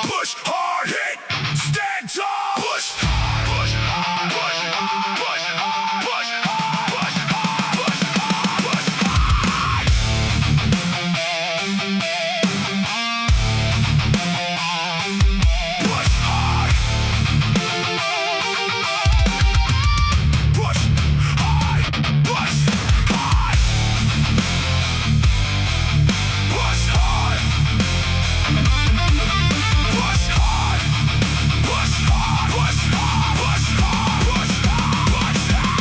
Push hard, hit, stand tall. Push hard, push hard, push hard, push hard, push hard, push hard, push hard, push hard. Push hard. Push hard, push hard. Push hard. Push hard. Push hard. Push hard. Push hard. Push hard. Push hard.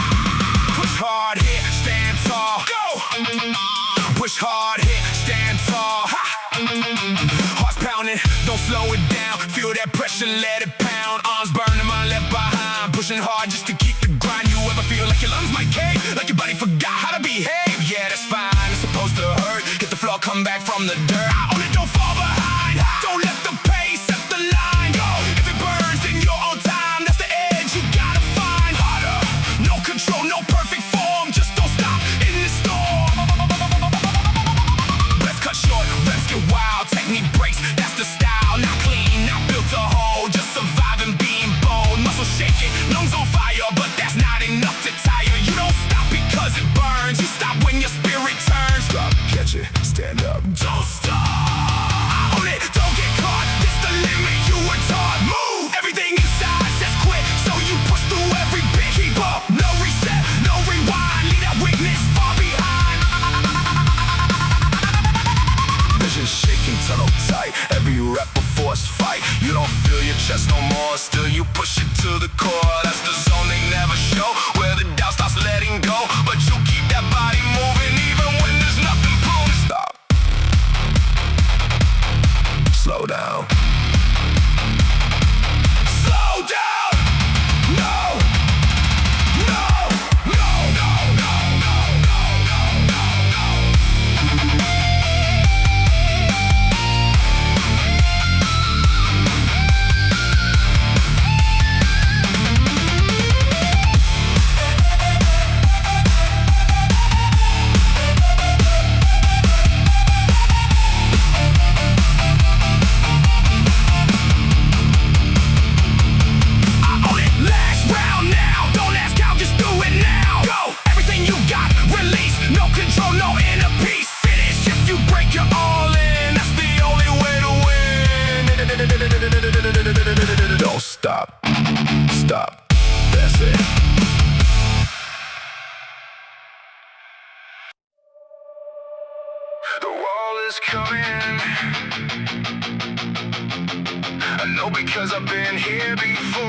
Push hard, hit, stand tall. Go. Push hard, hit, stand tall. Ha. Heart's pounding, don't slow it down. Feel that pressure, let it pound. Arms burning, mind left behind. Pushing hard just to keep the grind. You ever feel like your lungs might cave? Like your body forgot how to behave? Yeah, that's fine, it's supposed to hurt. Hit the floor, come back from the dirt. I own it, don't fall behind. Don't let the pace set the line. Go. If it burns, then you're on time. That's the edge you gotta find. Harder, no control, no perfect form. Just don't stop in the storm. Breath cut short, reps get wild. Technique breaks, that's the style. Not clean, not built to hold. Just surviving, being bold. Muscles shaking, lungs on fire, but that's not enough to tire. You don't stop because it burns. You stop when your spirit turns. Stop, catch it, stand up. Don't stop. Own it, don't get caught. This the limit you were taught. Move. Everything inside says quit, so you push through every bit. Keep up, no reset, no rewind. Leave that weakness far behind. Vision shaking, tunnel tight. Every rep a forced fight. You don't feel your chest no more. Still you push it to the core. That's the zone they never show, where the doubt starts letting go. But you keep that body moving even when there's nothing proving. Stop. Slow down. Slow down. No. No. No. No. No. No. No. No. No. Don't stop. Stop. That's it. The wall is coming. I know because I've been here before.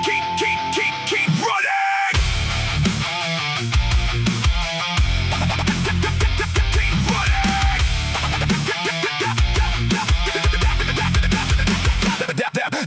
Keep running. Keep running.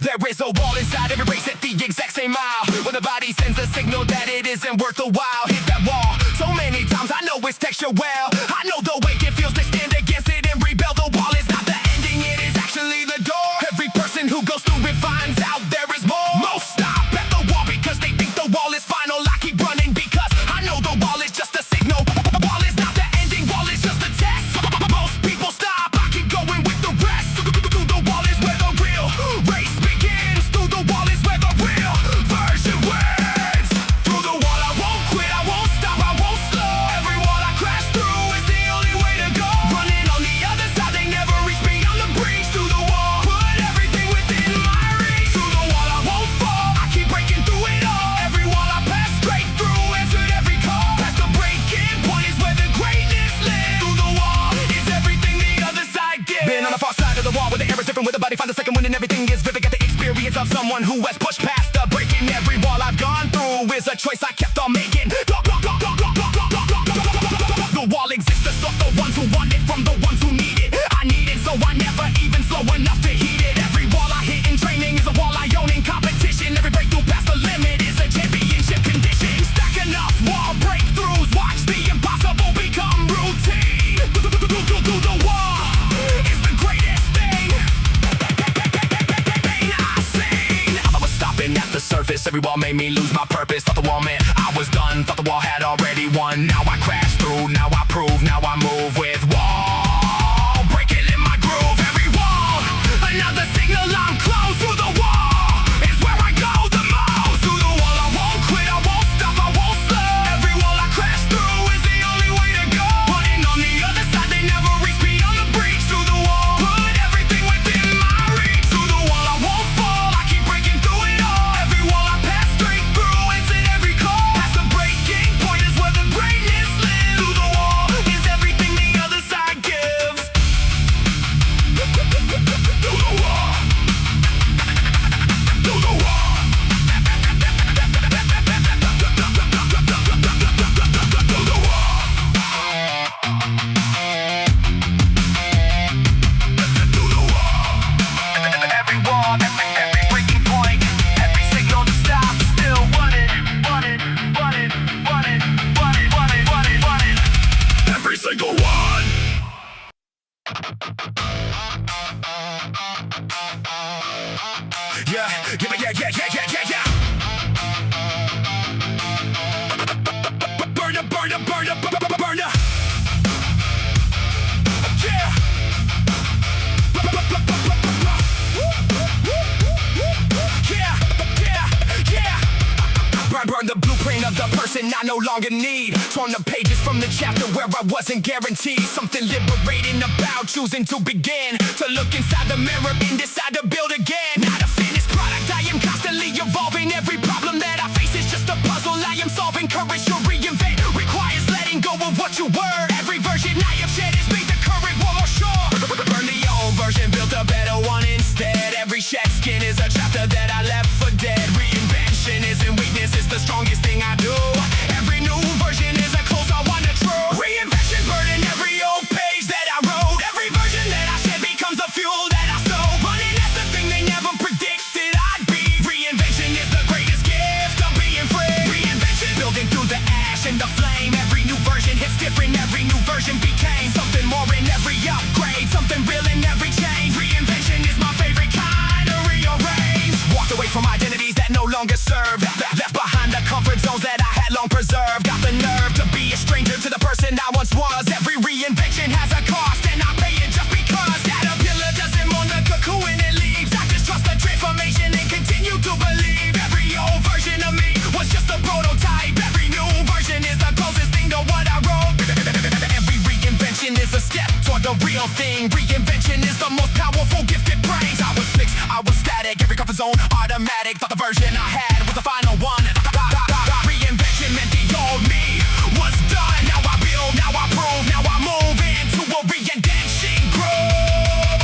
There is a wall inside every race at the exact same mile. When the body sends a signal that it isn't worth the while. Hit that wall so many times, I know it's texture well. I know the way it feels to stand against it and rebel. The wall is not the ending, it is actually the door. Every person who goes through it finds out there is more. Most stop at the wall because they think the wall is final. I keep running because I know the wall is just a signal. The wall is not the ending, wall is just a test. Most people stop, I keep going with the rest. Through the wall is where the real race begins. Through the wall is where the real version wins. Through the wall I won't quit, I won't stop, I won't slow. Every wall I crash through is the only way to go. Running on the other side, they never reach me on the breach. Through the wall, put everything within my reach. Through the wall I won't fall, I keep breaking through it all. Every wall I pass straight through, answered every call. Past the breaking point is where the greatness lives. Through the wall is everything the other side gives. Been on the far side of the wall where the air is different, where the body finds a second wind and everything is vivid. Got the experience of someone who has pushed past the breaking. Every wall I've gone through is a choice I kept on making. The wall exists to stop the ones who want it from the ones who need it. I need it, so I never even slow enough to heat it. Every wall I hit in training is a wall I own in competition. Every breakthrough past the limit is a championship condition. Stack enough wall breakthroughs, watch the impossible become routine. Through the wall is the greatest thing I've seen. I was stopping at the surface, Every wall made me lose my purpose. Thought the wall meant I was done. Thought the wall had already won. Now I crash through, now I prove. Now I move with wall, breaking in my groove. Every wall, another signal I'm close. Through the wall is where I go the most. Through the wall I won't quit, I won't stop, I won't slow. Every wall I crash through is the only way to go. Running on the other side, they never reach me on the breach. Through the wall, put everything within my reach. Through the wall I won't fall, I keep breaking through it all. Every wall I pass straight through, exit every call. Past the breaking point is where the greatness lives. Through the wall is everything the other side gives. Through the wall, through the wall. Every wall, every breaking point, every signal to stop, still running. Every single one. Yeah. Burner. Yeah. Burn the blueprint of the person I no longer need. Torn the pages from the chapter where I wasn't guaranteed. Something liberating about choosing to begin. To look inside the mirror and decide to build again. Not a finished product, I am constantly evolving. Every problem that I face is just a puzzle I am solving. Courage to reinvent requires letting go of what you were. Every version I have shed has made the current one more sure. Burn the old version, built a better one instead. Every shed skin is a chapter that I left for dead. Reinvention isn't weakness, it's the strongest thing I do. Every new version is a close I want to true. Reinvention, burning every old page that I wrote. Every version that I shed becomes the fuel that I sow. Running, that's the thing they never predicted I'd be. Reinvention is the greatest gift of being free. Reinvention, building through the ash and the flame. Every new version hits different, every new version became something more in every upgrade. Something real in every change. Reinvention is my favorite kind of rearrange. Walked away from identities that no longer serve. Left behind the comfort zones that I had long preserved. Got the nerve to be a stranger to the person I once was. Every reinvention has a cost, and I pay it just because. Caterpillar doesn't mourn the cocoon it leaves. I just trust the transformation and continue to believe. Every old version of me was just a prototype. Every new version is the closest thing to what I wrote. Every reinvention is a step toward the real thing. Reinvention is the most powerful gifted brains. I was fixed, I was static. Every comfort zone automatic. Thought the version I had was the final one. Reinvention meant the old me was done. Now I build, now I prove, now I move into a reinvention groove.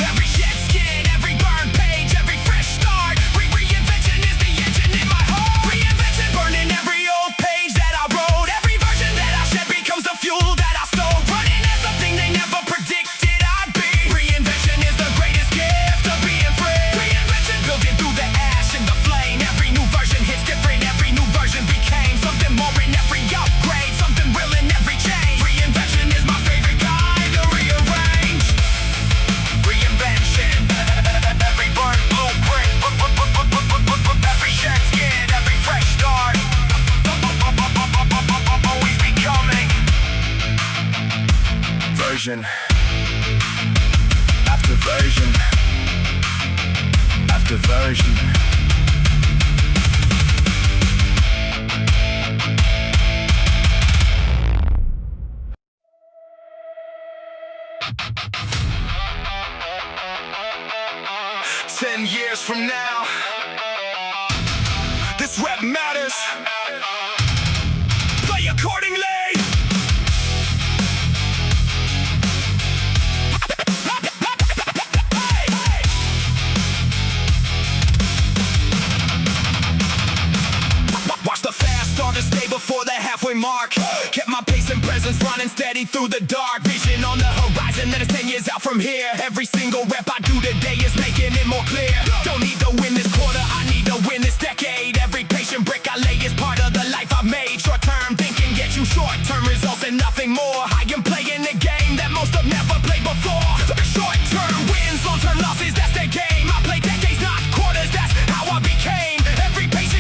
Every shed skin, every burned page, every fresh start. Reinvention is the engine in my heart. Reinvention, burning every old page that I wrote. Every version that I shed becomes the fuel that I stole. Running as something they never predicted I'd be. Reinvention is the greatest gift of being free. Reinvention, building through the ash and the flame. Every new version hits different, every new version became something more in every upgrade. Something real in every change. Reinvention is my favorite kind to rearrange. Reinvention, every burnt blueprint, every shed skin, every fresh start. Always becoming version after version after version. 10 years from now, this rap matters. Play accordingly. Watch the fast starters stay before the halfway mark. Kept my pace and presence running steady through the dark. Vision on the horizon that is 10 years out from here. Every single rep I do today is making it more clear. Don't need to win this quarter, I need to win this decade. Every patient brick I lay is part of the life I've made. Short-term thinking gets you short-term results and nothing more. I am playing the game that most have never played before. Short-term wins, long-term losses, that's the game. I play decades, not quarters, that's how I became. Every patient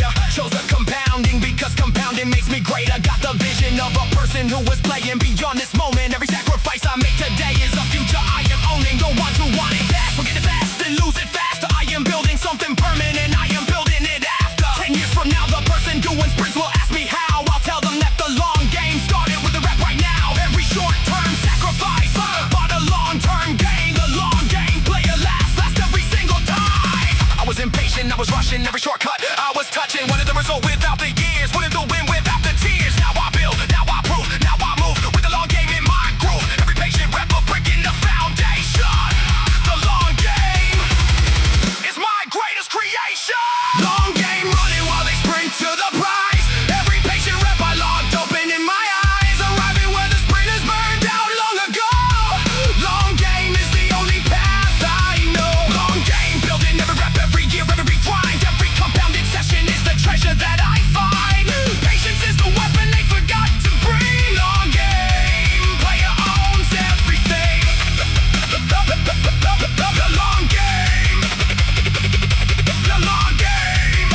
greater. Chose the compounding because compounding makes me greater. Got the vision of a person who was playing beyond this moment. Every sacrifice I make today is a future I am owning. The ones who want it fast, forget it fast and lose it faster. I am building something permanent, I am building it after. 10 years from now, the person doing sprints will ask me how. I'll tell them that the long game started with the rap right now. Every short-term sacrifice for the long-term gain. The long game, player last every single time. I was impatient, I was rushing, every shortcut I was touching. Wanted the result without the years, wanted the win without the tears. Now I build, now I prove, now I move with the long game in my groove. Every patient rapper breaking the foundation. The long game is my greatest creation. Long game running while they sprint to the prize. Every patient rep I logged open in my eyes. Arriving where the sprinters burned out long ago. Long game is the only path I know. Long game building every rep, every year, every grind. Every compounded session is the treasure that I find. Patience is the weapon they forgot to bring. Long game, player owns everything. The long game. The long game.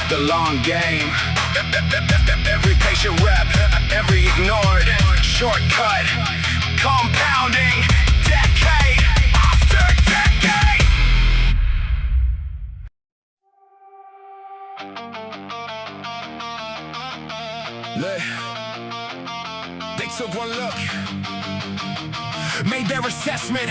The long game. Every patient rep, every ignored shortcut, compounding decade after decade. They took one look, made their assessment.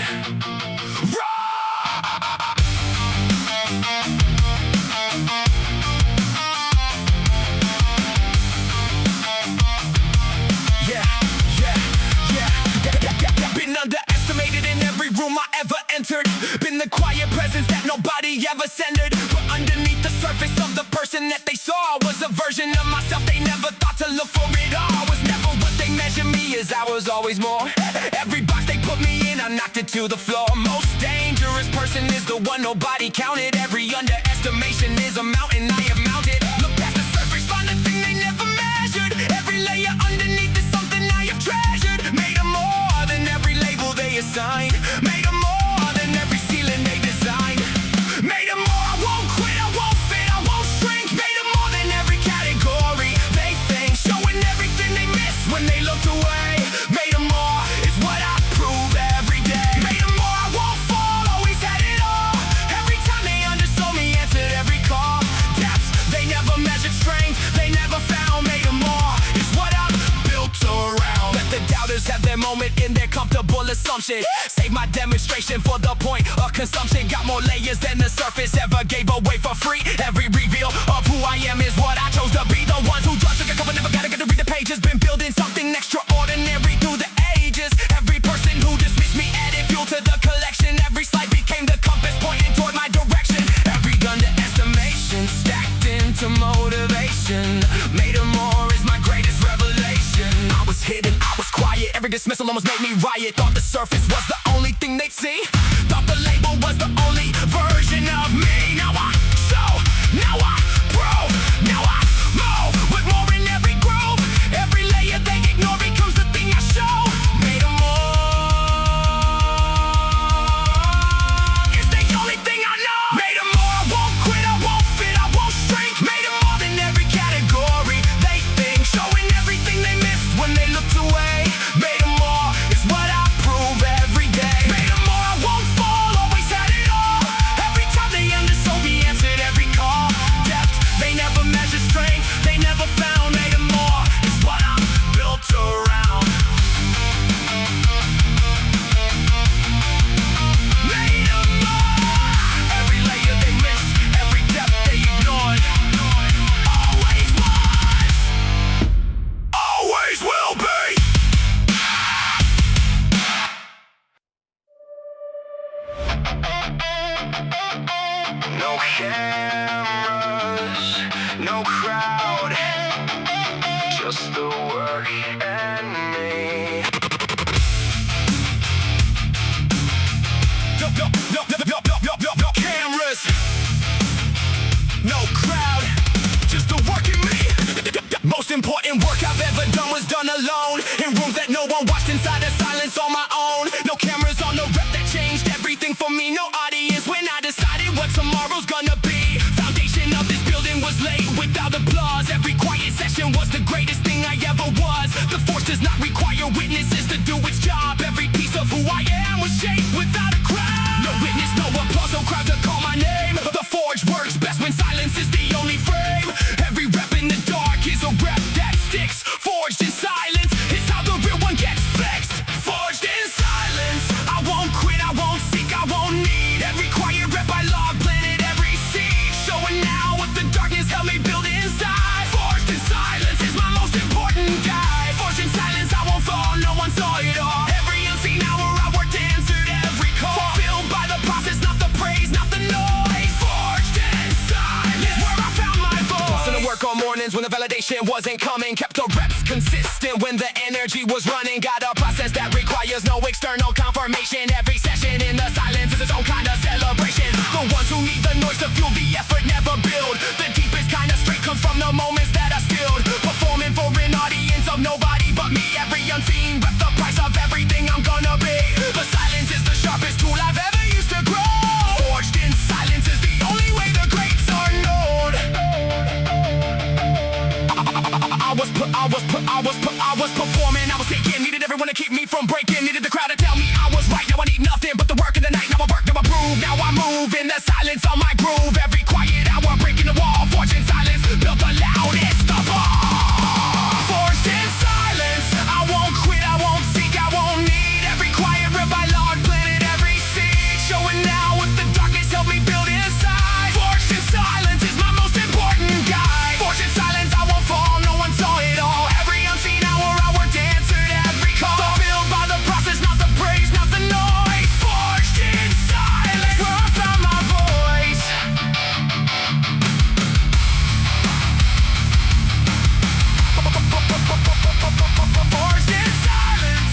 Been underestimated in every room I ever entered. Been the quiet presence that nobody ever centered. But underneath the surface of the person that they saw was a version of myself they never thought to look for it all. Was never what they measured me as, I was always more. Every box they put me in, I knocked it to the floor. Most dangerous person is the one nobody counted. Every underestimation is a mountain I have mounted. Look past the surface, find the thing they never measured. Every layer underneath is something I have treasured. Made them more than every label they assigned. Made them more than every ceiling they designed. Made them more, I won't quit, I won't fit, I won't shrink. Made them more than every category they think. Showing everything they miss when they looked away. Made them more is what I prove every day. Made them more, I won't fall, always had it all. Every time they undersold me, answered every call. Depth, they never measured strength, they never found. Made them more is what I'm built around. Let the doubters have their moment in their comfortable assumption. Save my demonstration for the point of consumption. Got more layers than the surface ever gave away for free. Every reveal of who I am is what I chose to be. The ones who just took a couple, never gotta get to read the pages. Been building something extraordinary through the ages. Every person who dismissed me added fuel to the collection. Every slide became the compass pointing toward my direction. Every underestimation stacked into motivation. Made them more is my greatest revelation. I was hidden, I was quiet. Every dismissal almost made me riot. Thought the surface was the only thing they'd see. Thought the label was the only version of me. Now I show, now I prove, now I move with more in every groove. Every layer they ignore becomes the thing I show. Made them more is the only thing I know. Made them more, I won't quit, I won't fit, I won't shrink. Made them more than every category they think. Showing everything they missed when they looked away. Made them more is what I prove every day. Made them more, I won't fall, always had it all. Every time they undersold me, answered every call. Depth, they never measured strength, they never found. Made them more is what I'm built around. Made them more. Every layer they missed, every depth they ignored. Always was, always will be. No cameras, no crowd, just the work and me. No cameras, no crowd, just the work and me. Most important work I've ever done was done alone, in rooms that no one watched, inside of silence on my own. No cameras on the rep that changed everything for me. tomorrow's gonna be. Foundation of this building was laid without applause. Every quiet session was the greatest thing I ever was. The force does not require witnesses to do its job. Every piece of who I am was shaped without a crowd. No witness, no applause, no crowd to call my name. The forge works best when silence is the only frame. Every rep in the dark is a rep that sticks. Forged in silence is how the real one gets flexed. Forged in silence, I won't quit, I won't seek, I won't need. Every quiet rep I log, planted every seed. Showing now what the darkness held me built inside. Forged in silence is my most important guide. Forged in silence, I won't fall, no one saw it all. Every unseen hour I worked, answered every call. Fulfilled by the process, not the praise, not the noise. Forged in silence, where I found my voice. Busting to work on mornings when the validation wasn't coming. Kept the reps consistent when the energy was running. Got a process that requires no external confirmation. Every session in the silence is its own kind of celebration. The ones who need the noise to fuel the effort never build. The deepest kind of strength comes from the moments that are stilled. Performing for an audience of nobody but me. Every unseen rep, the price of everything I'm gonna be. The silence is the sharpest tool I've ever used to grow. Forged in silence is the only way the greats are known. I was performing, I was taking. Needed everyone to keep me from breaking. Needed the crowd to tell me I was right. Now I need nothing but the work of the night. Now I work, now I prove. Now I move in the silence on my groove. Every quiet hour breaking the wall. Forged in silence, built the loudest of all. Forged in silence, I won't quit, I won't seek, I won't need. Every quiet rip I log, planted every seed. Showing now what the darkness helped me build inside. Forged in silence is my most important guide. Forged in silence, I won't fall, no one saw it all. Every unseen hour I worked, answered every call. Fulfilled by the process, not the praise, not the noise. Forged in silence, where I found my voice. Forged in silence.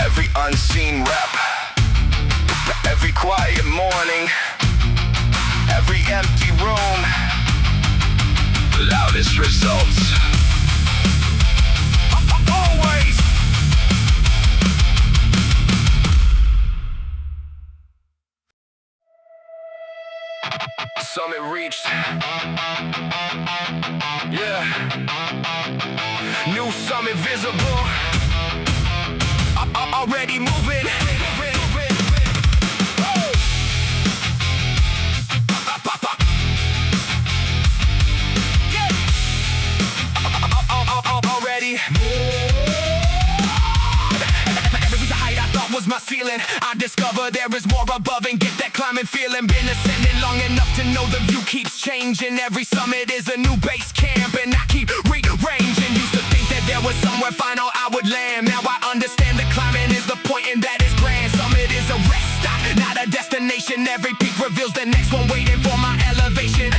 Every unseen rep, every quiet morning, every empty room, the loudest results. Always. Summit reached. Yeah. New summit visible. Already moving. Already. Every height I thought was my ceiling, I discover there is more above and get that climbing feeling. Been ascending long enough to know the view keeps changing. Every summit is a new base camp and I keep rearranging. Used to think that there was somewhere final I would land. Now I understand the climbing is the point and that is grand. Summit is a rest stop, not a destination. Every peak reveals the next one waiting for my elevation.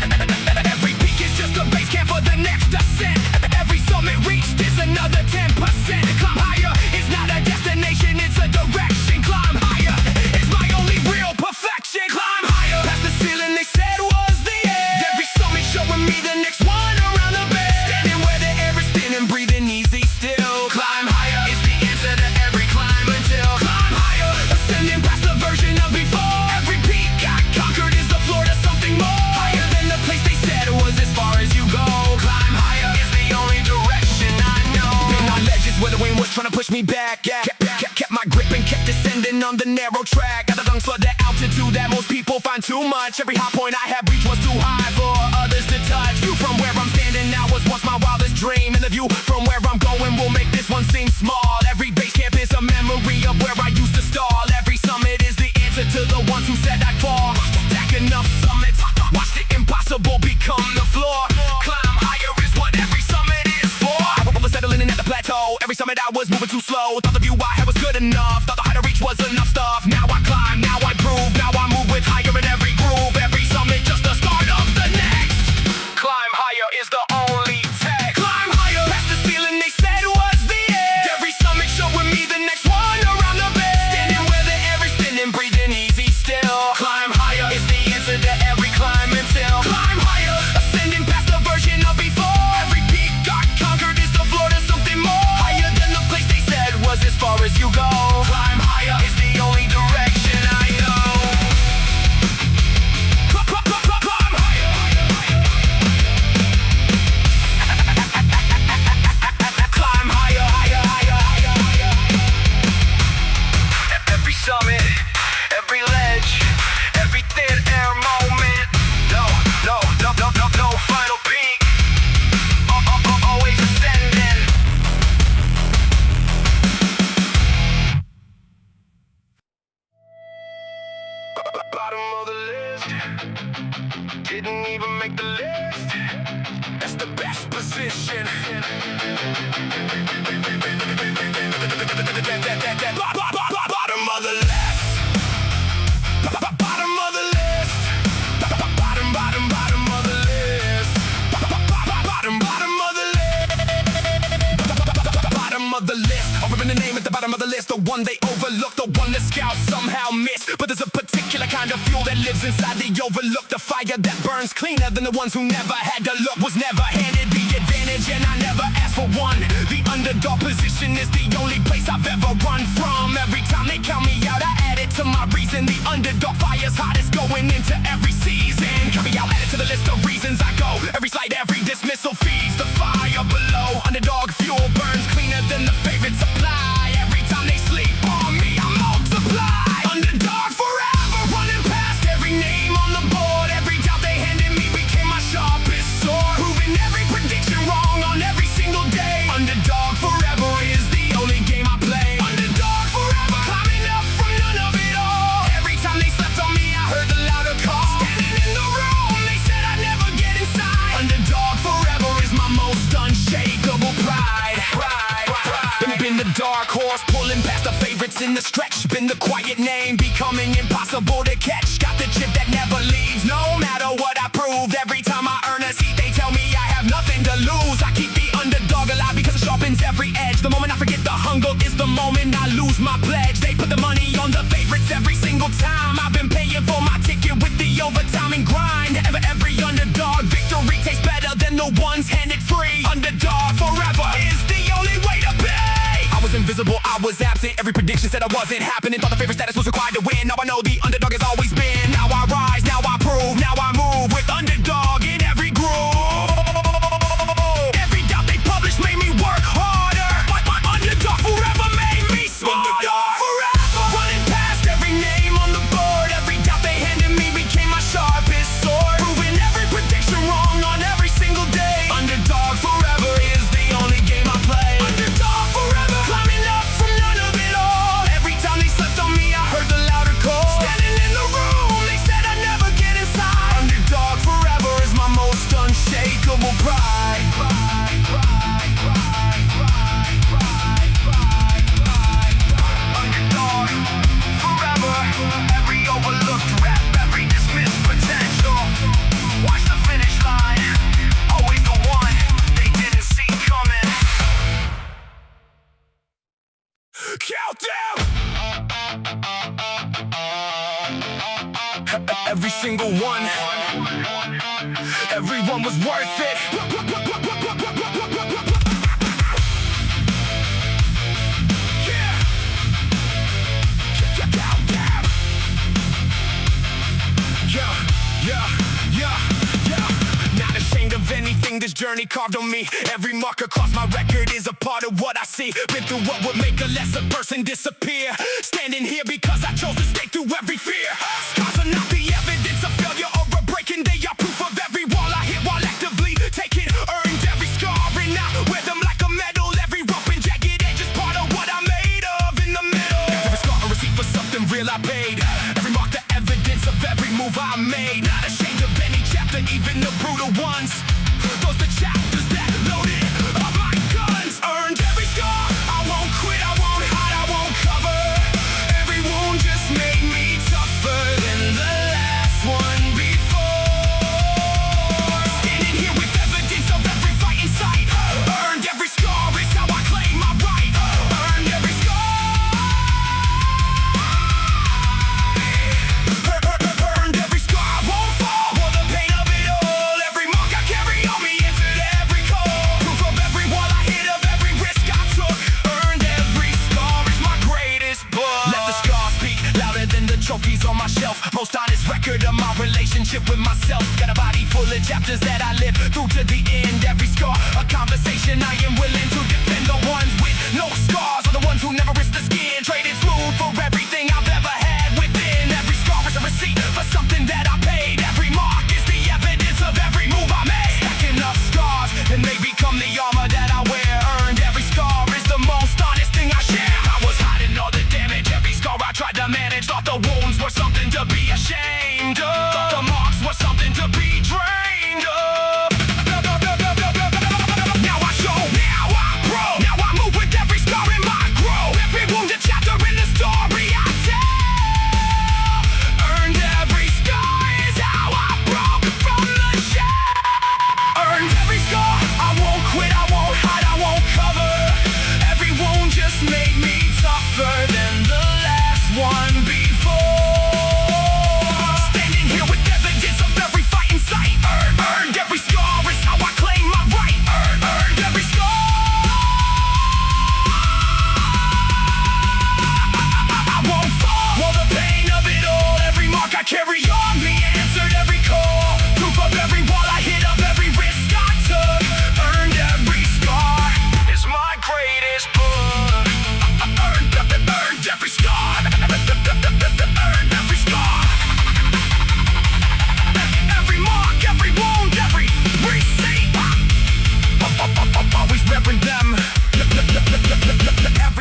Every peak is just a base camp for the next ascent. Every summit reached is another 10%. Climb higher, it's not a destination, it's a direction. Climb higher, it's my only real perfection. Climb higher, past the ceiling they said was the end. Every summit showing me the next one around the bend. Standing where the air is thin and breathing easy still. Climb higher, it's the answer to every climb until. Climb higher, ascending past the version of before. Every peak I conquered is the floor to something more. Higher than the place they said was as far as you go. Climb higher, it's the only direction I know. Been on ledges where the wind was trying to push me back. Kept my grip and kept descending on the narrow track. Got the lungs for the altitude that most people find too much. Every high point I have reached was too high for others to touch. View from where I'm standing now was once my wildest dream. And the view from where I'm going will make this one seem small. Every base camp is a memory of where I used to stall. Every summit is the answer to the ones who said I'd fall. Stack enough summits, watch the impossible become the floor. Climb higher is what every summit is for. I was settling in at the plateau. Every summit I was moving too slow. Thought the view I had was good enough. Thought the height I reached was enough stuff. Now I climb, now I prove. Now I move with higher in every groove. Every summit just the start of the next. Climb higher is the only tech. Climb higher, past the ceiling they said was the end. Every summit showing me the next one around the bend. Standing where the air is thin and breathing easy still. Climb higher is the answer to every climb until. Climb higher, ascending past the version of before. Every peak got conquered is the floor to something more. Higher than the place they said was as far as you go. Climb Didn't even make the list. That's the best position. Bottom of the list. Bottom of the list. Bottom of the list. Bottom of the list. Bottom of the list. I'll remember the name at the bottom of the list. The one they overlook, the one the scouts somehow miss. But there's a particular kind of fuel that lives inside the overlook. The fire that burns cleaner than the ones who never had to look. Was never handed the advantage and I never asked for one. The underdog position is the only place I've ever run from. Every time they count me out, I add it to my reason. The underdog fire's hottest going into every season. Count me out, add it to the list of reasons I go. Every slight, every dismissal feeds the fire below. Underdog fuel burns cleaner than the favorite supply. Every time they sleep on me, I multiply. Underdog forever, running past every name on the board. Every doubt they handed me became my sharpest sword. Proving every prediction wrong on every single day. Underdog forever is the only game I play. Underdog forever, climbing up from none of it all. Every time they slept on me, I heard the louder call. Standing in the room, they said I'd never get inside. Underdog forever is my most unshakable pride. Been the dark horse, pulling past the favorites in the stretch. Been the quiet name, becoming impossible to catch. Got the chip that never leaves, no matter what I proved. Every time I earn a seat, they tell me I have nothing to lose. I keep the underdog alive because it sharpens every edge. The moment I forget the hunger is the moment I lose my pledge. They put the money on the favorites every single time. I've been paying for my ticket with the overtime and grind. Every underdog victory tastes better than the ones handed free. Underdog forever is the only way to be. I was invisible, I was absent. Every prediction said I wasn't happening. Thought the favorite status was required to win. Now I know the underdog has always been. Now I rise, now I prove, now I move with underdog in every groove. Every doubt they published made me work harder. My underdog forever made me smarter. Underdog forever, running past every name on the board. Every doubt they handed me became my sharpest sword. Proving every prediction wrong on every single day. Underdog forever is the only game I play. Underdog forever, climbing up from none of it all. Every time they slept on me, I heard the louder call. Standing in the room, they said I'd never get inside. Underdog forever is my most unshakable pride. Underdog forever, every overlooked rap, every dismissed potential. Watch the finish line, always the one they didn't see coming. Count them! Every single one. Everyone was worth it. Yeah. Count them. Yeah. Not ashamed of anything this journey carved on me. Every mark across my record is a part of what I see. Been through what would make a lesser person disappear. Standing here because I chose to stay through every fear. Scars are not the evidence of failure or a breaking. They are proof of every wall I hit while actively taking. Earned every scar and I wear them like a medal. Every rough and jagged edge is part of what I'm made of in the middle. Every scar a receipt for something real I paid. Every mark the evidence of every move I made. Not ashamed of any chapter, even the brutal ones. Those the chapters that loaded up my guns. Earned every scar, I won't quit, I won't hide, I won't cover. Every wound just made me tougher than the last one before. Standing here with evidence of every fight in sight. Earned every scar is how I claim my right. Earned every scar. Earned every scar, I won't fall for the pain of it all. Every mark I carry on me answered every call. Proof of every wall I hit, of every risk I took. Earned every scar is my greatest book. Let the scars speak louder than the trophies on my shelf. Most honest record of my relationship with myself. Got a body full of chapters that I live through to the end. Every scar, a conversation I am willing to defend. The ones with no scars are the ones who never risk the skin. Traded smooth for everything I've ever had within. Every scar is a receipt for something that I paid. Every mark is the evidence of every move I made. Stacking up scars and they become the armor that I wear. Earned every scar is the most honest thing I share. I was hiding all the damage, every scar I tried to manage. Thought the wounds were something to be ashamed of. Thought the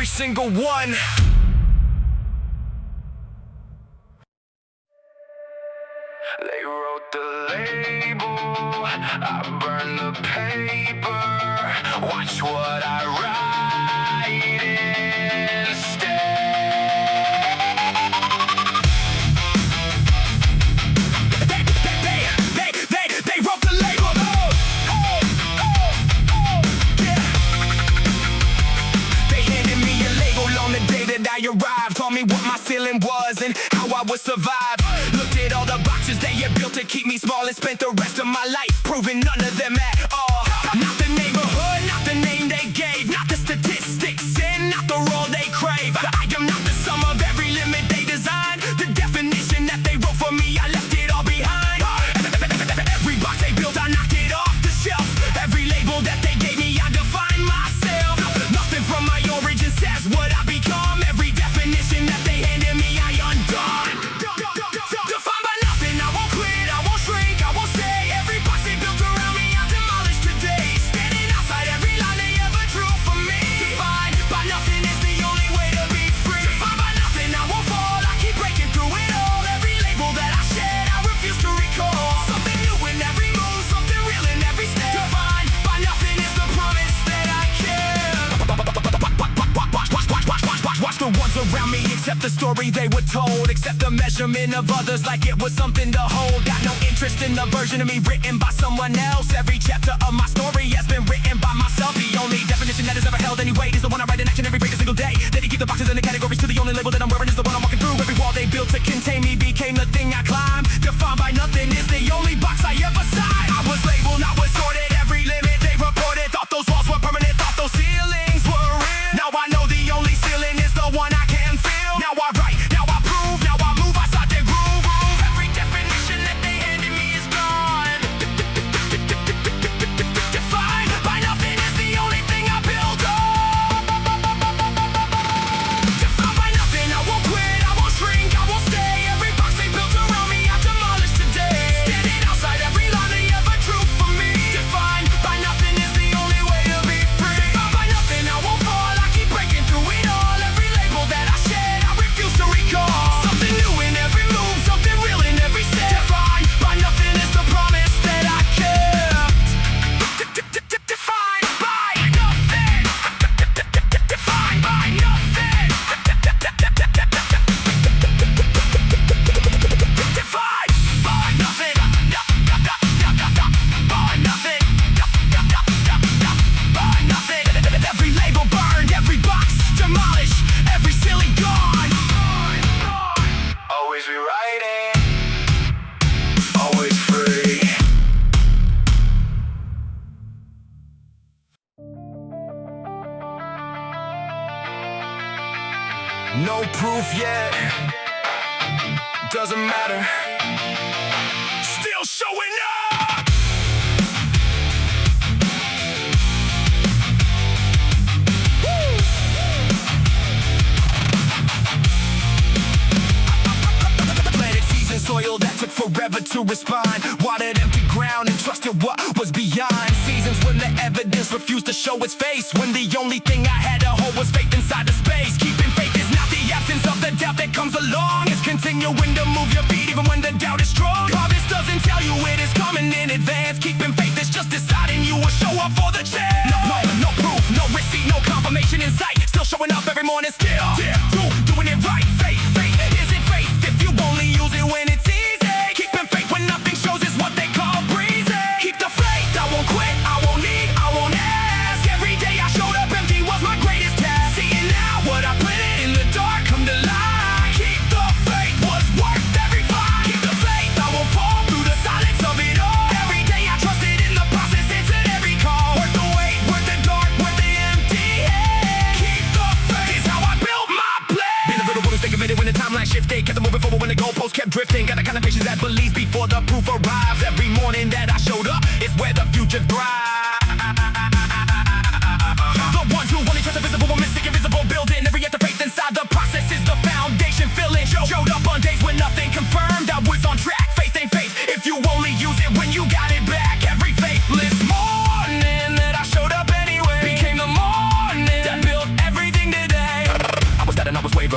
every single one. They wrote the label, I burned the paper. Watch what I write instead. They wrote the label. Yeah. They handed me a label on the day that I arrived. Told me what my ceiling was and how I would survive. Looked at all the boxes they had built to keep me small, and spent the rest of my life proving none of them at all. Not the neighborhood, not the name they gave, not the statistics, and not the role they crave. I am not the sum of every limit they designed. The definition that they wrote for me, I left it all behind. Every box they built, I knocked it off the shelf. Every label that they gave me, I defined myself. Nothing from my origin says what I become. Every definition that they handed me, I undone. Defined by nothing, I won't quit, I won't shrink, I won't stay. Every box they built around me, I demolished today. Standing outside every line they ever drew for me. Defined by nothing is the only way to be free. Defined by nothing, I won't fall, I keep breaking through it all. Every label that I shed, I refuse to recall. Something new in every move, something real in every step. Defined by nothing is the promise that I kept. Watch the ones around me accept the story they were told, accept the measurement of others like it was something to hold. Got no interest in the version of me written by someone else. Every chapter of my story has been written by myself. The only definition that has ever held any weight is the one I write in action every single day. Dedicate the boxes and the categories to the only label that I'm wearing is the one I'm walking through. Every wall they built to contain me became the thing I climb. Defined by nothing is the only box I ever signed. I was labeled, I was sorted, every limit they reported. Thought those walls were permanent, thought those ceilings were real. Now I know the only ceiling is the one I can feel. Now I write, now I prove, now I move, I start to groove. Every definition that they handed me is gone. Defined by nothing is the only thing I build on. Defined by nothing, I won't quit, I won't shrink, I won't stay. Every box they built around me, I demolished today. Standing outside every line they ever drew for me. Defined by nothing is the only way to be free. Defined by nothing, I won't fall, I keep breaking through it all. Every label that I shed, I refuse to recall. Something new in every move, something real in every step. Defined by nothing is the promise that I kept. Defined by nothing. Defined by nothing. Defined by nothing. By nothing. By nothing. Every label burned, every box demolished, every ceiling gone. Always rewriting, always free. No proof yet, doesn't matter. Still showing up. Planted seeds in soil that took forever to respond. Watered empty ground and trusted what was beyond. Seasons when the evidence refused to show its face. When the only thing I had to hold was faith inside the space. Keeping faith is not the absence of the doubt that comes along. It's continuing to move your feet even when the doubt is strong. Harvest doesn't tell you it is coming in advance. Keeping faith is just deciding you will show up for the chance. No proof, no receipt, no confirmation in sight. Still showing up every morning, still doing it right. Faith isn't faith if you only use it when it's easy. Keeping faith when nothing shows is what they call breezy. Keep the faith, I won't quit, I won't need, I won't ask. Every day I showed up empty was my greatest task. Seeing now what I planted in the dark come to light. Keep the faith was worth every fight. Keep the faith, I won't fall through the silence of it all. Every day I trusted in the process, answered every call. Worth the wait, worth the dark, worth the empty head. Keep the faith is how I built my plan. Been a little one who stayed committed when the timeline shifted. Kept moving forward when the goalposts kept drifting. Got the kind of patience that believes before the proof arrives. Every morning that I showed up is where the future thrives. The ones who only trust the visible will mystic, invisible building. Never yet the faith inside the process is the foundation filling. Showed up on days when nothing confirmed. I was on track. Faith ain't faith if you only use it when you got it back. Every faithless morning that I showed up anyway became the morning that built everything today.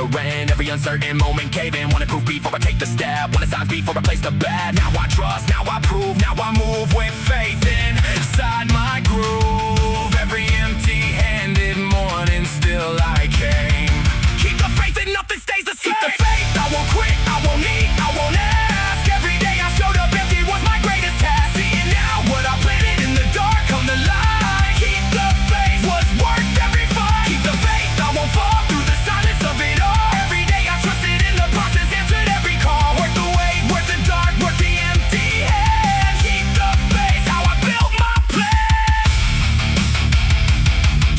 never end. Every uncertain moment cave in. Wanna prove before I take the step. Wanna signs before I place the bet. Now I trust, now I prove, now I move with faith inside my groove. Every empty-handed morning still I came. Keep the faith and nothing stays the same. Keep the faith, I won't quit, I won't need, I won't ask. Every day I showed up empty was my greatest task. Seeing now what I planted in the dark come to light. Keep the faith was worth every fight. Keep the faith, I won't fall through the silence of it all. Every day I trusted in the process, answered every call. Worth the wait, worth the dark, worth the empty hands. Keep the faith, how I built my plan.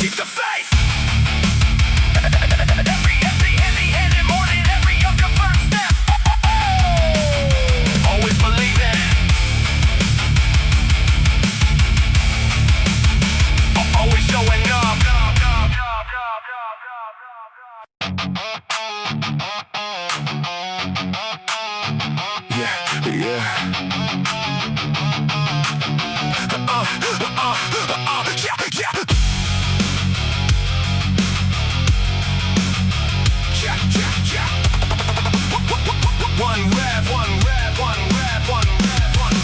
Keep the faith. Every empty-handed morning, every of your first step. Always believing. Always showing up. Yeah, yeah.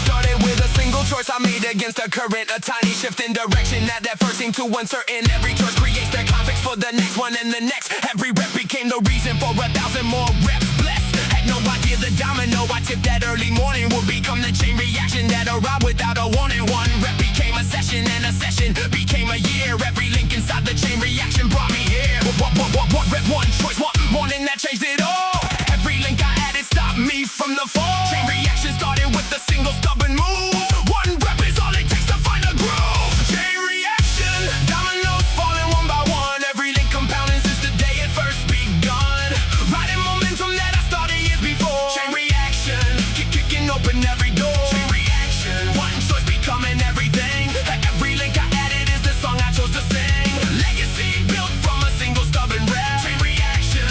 Started with a single choice I made against the current. A tiny shift in direction that first seemed too uncertain. Every choice creates the conflicts for the next one and the next. Every rep became the reason for 1,000 more reps. Blessed, had no idea the domino I tipped that early morning would become the chain reaction that arrived without a warning. One rep became a session and a session became a year. Every link inside the chain reaction brought me here. One rep, one choice, one morning that changed it all. Every link I added stopped me from the fall. Chain reaction started with a single stubborn move. One rep is all it takes to find a groove. Chain reaction, dominoes falling one by one. Every link compounding since the day it first begun. Riding momentum that I started years before. Chain reaction, kicking open every door. Chain reaction, one choice becoming everything. Every link I added is the song I chose to sing. Legacy built from a single stubborn rep. Chain reaction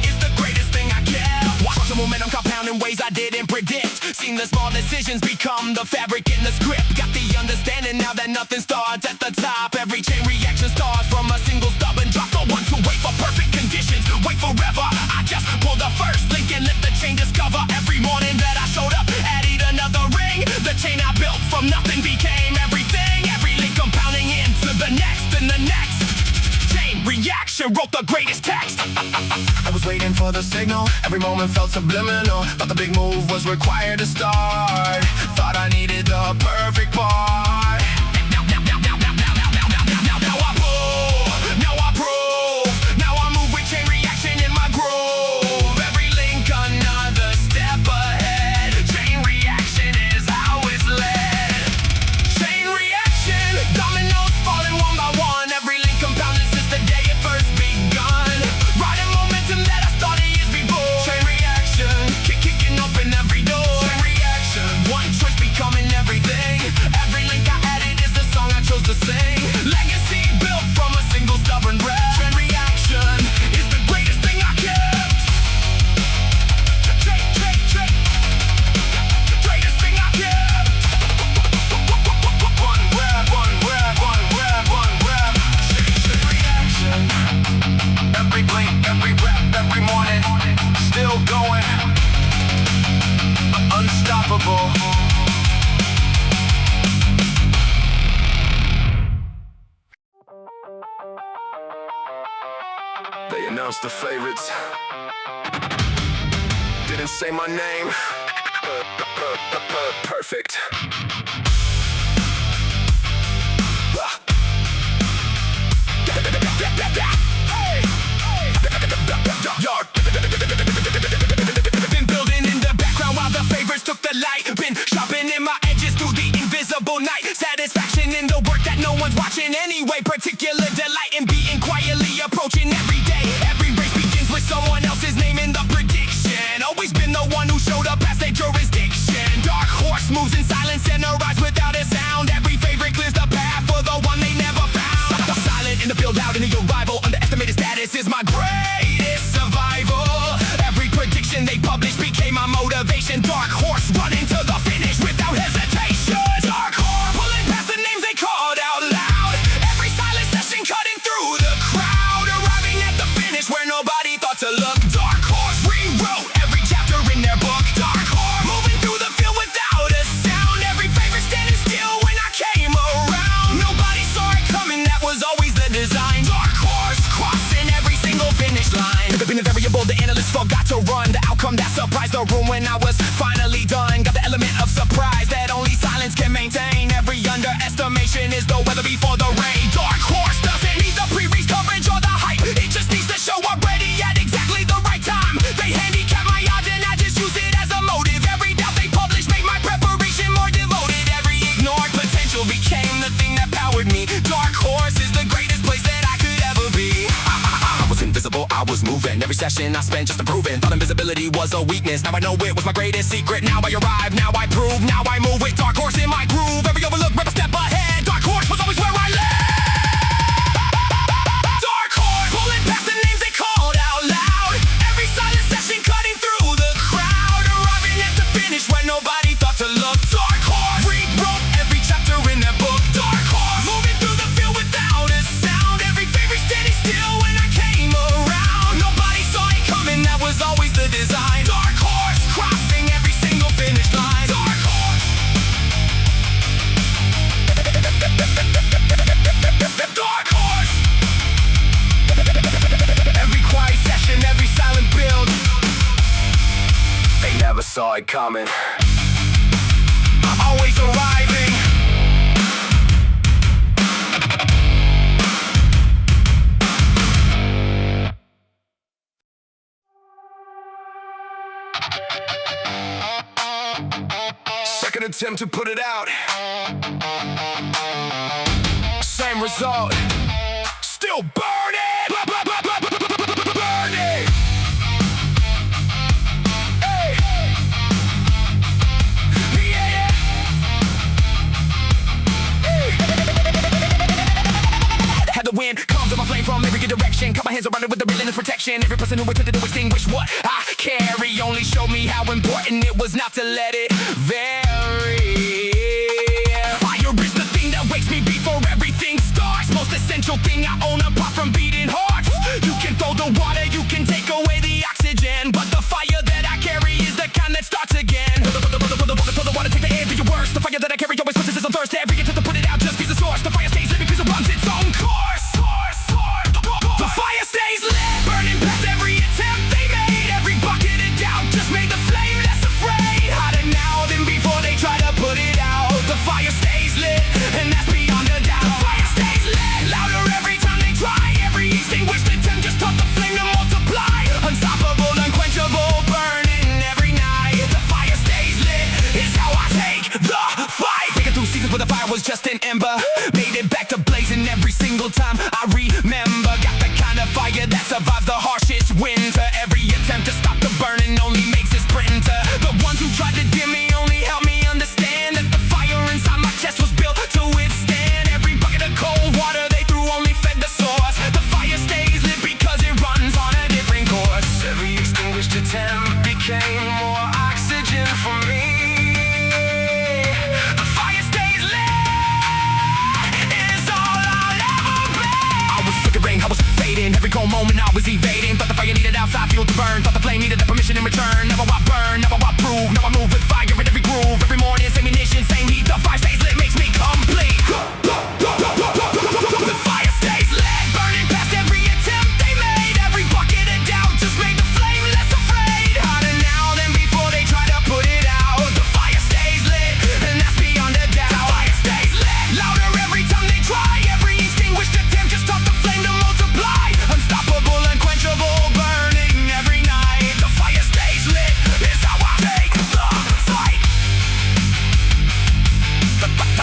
is the greatest thing I kept. Watch the momentum compound in ways I didn't predict. Seen the small decisions become the fabric in the script. Got the understanding now that nothing starts at the top. Every chain reaction starts from a single stubborn drop. The ones who wait for perfect conditions wait forever. I just pulled the first link and let the chain discover. Every morning that I showed up, added another ring. The chain I built from nothing became everything. Every link compounding into the next and the next. Chain reaction wrote the greatest text. I was waiting for the signal. Every moment felt subliminal. Thought the big move was required to start. Thought I needed the perfect part. Now I pull, now I prove. Now I move with chain reaction in my groove. Every link another step ahead. Chain reaction is how it's led. Chain reaction, dominoes falling one by one. Every link compounding since the day it first begun. Riding momentum that I started years before. Chain reaction, kicking open every door. Chain reaction, one choice becoming everything. Every link I added is the song I chose to sing. Legacy built from a single stubborn rep. Chain reaction is the greatest thing I kept. Chain, the greatest thing I kept. One rep, one rep, one rep, one rep. Chain reaction. Every blink, every rep, every morning, still going. Unstoppable. They announced the favorites. Didn't say my name. Perfect. Been building in the background while the favorites took the light. Been sharpening my edges through the invisible night. Satisfaction in the work that no one's watching anyway. Particular delight in being quietly approaching every day. Every race begins with someone else's name in the prediction. Always been the one who showed up past their jurisdiction. Dark horse moves in silence and arrives without a sound. Every favorite clears the path for the one they never found. Silent in the build out in the arrival. Under from that surprise. The room when I was finally done got the element of surprise that only silence can maintain. Every underestimation is the weather before the rain. Dark horse doesn't need the pre-release coverage or the hype. It just needs to show up ready at exactly the right time. They handicap my odds and I just use it as a motive. Every doubt they publish made my preparation more devoted. Every ignored potential became the thing that powered me. Dark horse is the greatest place that I could ever be. I was invisible, I was moving. Every session I spent just improving. Thought invisibility was a weakness. Now I know it was my greatest secret. Now I arrive, now I prove, now I move with dark horse in my groove. Every overlook, rep a step ahead. Dark horse was always where I led. Dark horse, pulling past the names they called out loud. Every silent session cutting through the crowd. Arriving at the finish when nobody thought to look. Dark horse, rewrote every chapter in their book. Dark horse, moving through the field without a sound. Every favorite standing still when I came around. Nobody saw it coming, that was always the design. Dark horse, crossing every single finish line. Dark horse. Dark horse. Every quiet session, every silent build. They never saw it coming. Always arriving. Second attempt to put it out. Same result. Still burning. Burning. Hey. Yeah. Hey. Had the wind comes on my flame from every direction. Cut my hands around it with the relentless protection. Every person who attempted to extinguish what I carry only showed me how important it was not to let it vary. Fire is the thing that wakes me before everything starts. Most essential thing I own apart from beating hearts. You can throw the water, you can take away the oxygen, but the fire that I carry is the kind that starts again. Throw the water, take the air, do your worst. The fire that I carry always puts us on thirst. Every attempt to put it out just feeds the source. The fire stays living because it runs its own course. The fire stays lit, burning past every attempt they made. Every bucket of doubt just made the flame less afraid. Hotter now than before they try to put it out. The fire stays lit, and that's beyond a doubt. The fire stays lit, louder every time they try. Every extinguished attempt just taught the flame to multiply. Unstoppable, unquenchable, burning every night. The fire stays lit, is how I take the fight. Thinking through seasons where the fire was just an ember, made it back to blazing every single time I remember. Got the kind of fire that survives the harshest winter. Every attempt to stop the burning only makes it sprinter. The ones who tried to dim me only helped me understand that the fire inside my chest was built to withstand. Every bucket of cold water they threw only fed the source. The fire stays lit because it runs on a different course. Every extinguished attempt became more oxygen for me. The fire stays lit, is all I'll ever be. I was flickering, I was fading. Every cold moment I was evading. Thought the fire needed outside fuel to burn. Thought the flame needed the permission in return. Now I burn, now I prove. Now I move with fire in every groove. Every morning, same ignition, same heat. The fire stays lit, makes me complete. The fire stays lit, burning past every attempt they made. Every bucket of doubt just made the flame less afraid. Hotter now than before they try to put it out. The fire stays lit, and that's beyond a doubt. The fire stays lit, louder every time they try. Every extinguished attempt just taught the flame to multiply. Unstoppable, unquenchable, burning every night. The fire stays lit, is how I take the fight. The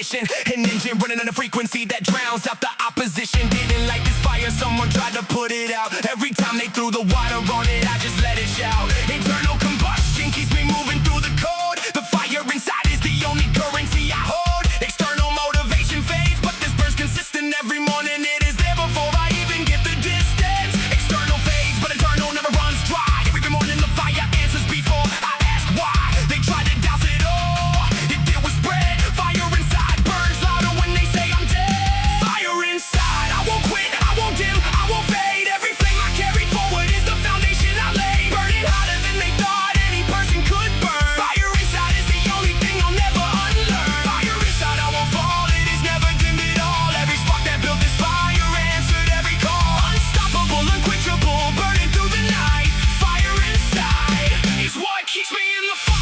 mission. An engine running on a frequency that drowns out the opposition. Didn't like this fire, someone tried to put it out. Every time they threw the water on it, I just let it shout. Internal combustion keeps me moving through the code. The fire inside is the only currency I hold. External motivation fades, but this burns consistent every morning. It is there before I even get the distance. External fades, but internal never runs dry. Every morning the fire answers before I ask why. They tried to douse it all, it was spread. Fire inside burns louder when they say I'm dead. Fire inside, I won't quit, I won't dim, I won't fade. Every flame I carry forward is the foundation I laid. Burning hotter than they thought any person could burn. Fire inside is the only thing I'll never unlearn. Fire inside, I won't fall, it is never dimmed at all. Every spark that built this fire answered every call. Unstoppable, unquenchable, burning through the night. Fire inside is what keeps me in the fight.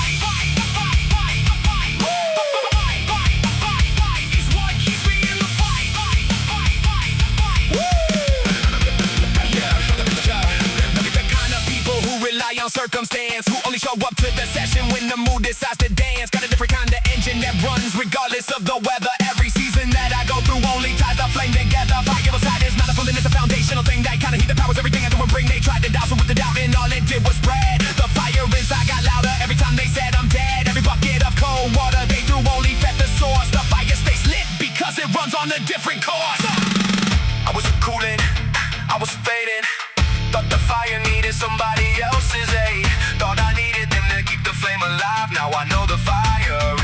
Is what keeps me in the fight. The kind of people who rely on circumstance, who only show up to the session when the mood decides to dance. Got a different kind of engine that runs regardless of the weather. Every season that I go through only ties the flame together. Fire inside is not a feeling, it's a foundational thing that kind of heat that powers everything I do and bring. They tried to douse it with the doubt and all it did was spread. The fire inside got louder every time they said I'm dead. Every bucket of cold water they threw only fed the source. The fire stays lit because it runs on a different course. I was cooling, I was fading. Thought the fire needed somebody else's aid. Thought I needed them to keep the flame alive. Now I know the fire